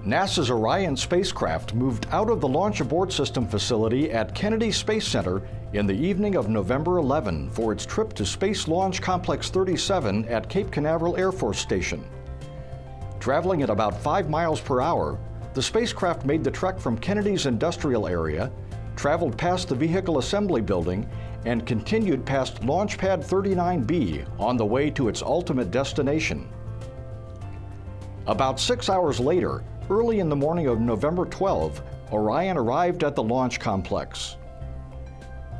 NASA's Orion spacecraft moved out of the Launch Abort System Facility at Kennedy Space Center in the evening of November 11 for its trip to Space Launch Complex 37 at Cape Canaveral Air Force Station. Traveling at about 5 miles per hour, the spacecraft made the trek from Kennedy's industrial area, traveled past the Vehicle Assembly Building, and continued past Launch Pad 39B on the way to its ultimate destination. About 6 hours later, early in the morning of November 12, Orion arrived at the launch complex.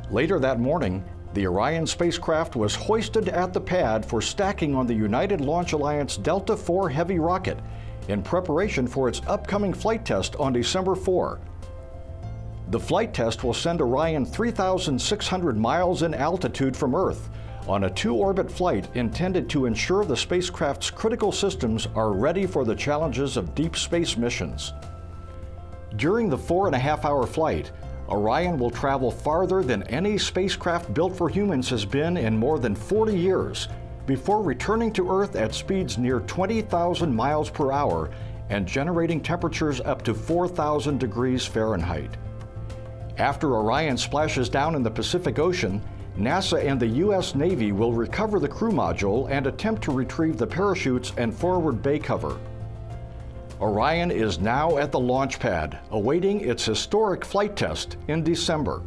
Later that morning, the Orion spacecraft was hoisted at the pad for stacking on the United Launch Alliance Delta IV Heavy rocket in preparation for its upcoming flight test on December 4. The flight test will send Orion 3,600 miles in altitude from Earth on a 2-orbit flight intended to ensure the spacecraft's critical systems are ready for the challenges of deep space missions. During the 4.5-hour flight, Orion will travel farther than any spacecraft built for humans has been in more than 40 years, before returning to Earth at speeds near 20,000 miles per hour and generating temperatures up to 4,000 degrees Fahrenheit. After Orion splashes down in the Pacific Ocean, NASA and the U.S. Navy will recover the crew module and attempt to retrieve the parachutes and forward bay cover. Orion is now at the launch pad, awaiting its historic flight test in December.